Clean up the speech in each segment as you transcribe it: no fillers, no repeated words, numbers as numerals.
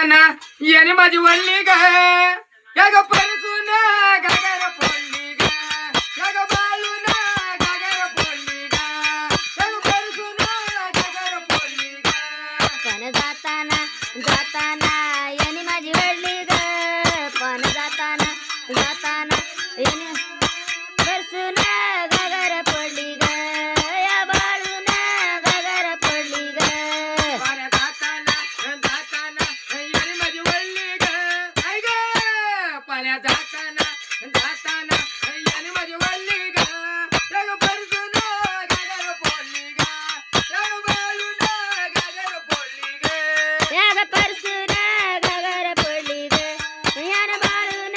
ना याने माझी वळली ग या ग परसून गागर फोडली ग या ग बाळून गागर फोडली ग या ग परसून गागर फोडली ग पण जाताना जाताना याने माझी वडली ग पण जाताना जाताना याने परसून गागर फोडली ग या बाळून गागर फोडली ग पण जाताना जाताना याने माझी वळली ग ऐ ग पाण्या जाताना जाताना याने माझी वळली ग या ग परसून गागर फोडली ग या ग बाळून गागर फोडली ग या ग परसून गागर फोडली ग याने बाळून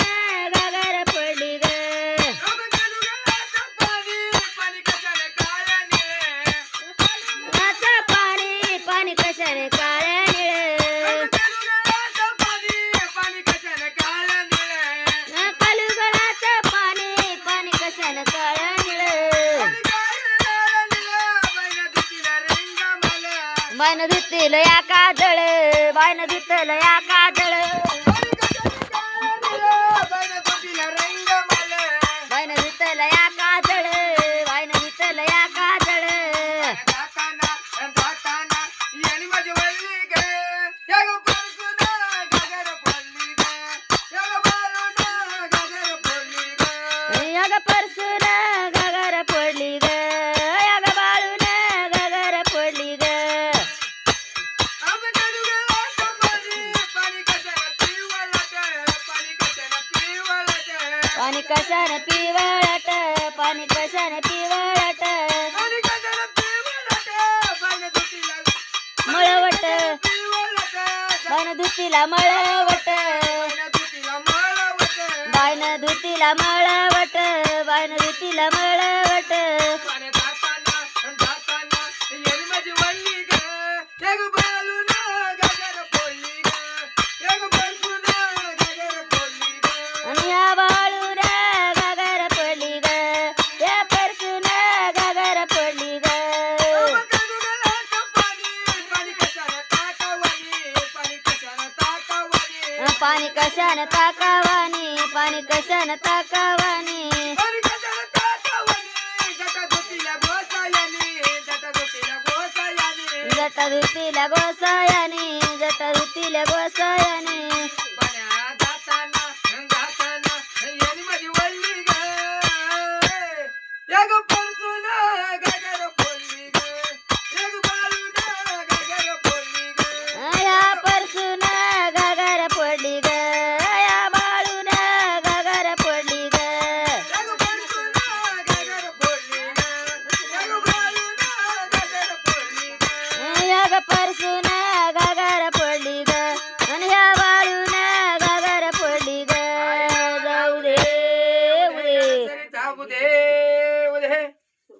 गागर फोडली ग आता पाणी पाणी कशाने काळ्या निळ कालुगडाचं पाणी पाणी कशाने काळ्या निळ बायन धुतील या काजळ बायन धुतल या काजळ बायन धुतल या काजळ बायन धुतल या काजळ या ग परसून गागर फोडली ग या ग बाळून गागर फोडली ग पाणी कशाने पिवळट पाणी कशाने पिवळट मळवट बायन धुतीला मळवट बायन धुतीला मळवट बायन धुतीला मळवट आणि या बाळून गागर फोडली ग या परसून गागर फोडली ग पाणी कशाने ताकावानी पाणी कशाने ताकावानी जटा धुतीला गोसायानी जटा धुतीला गोसायानी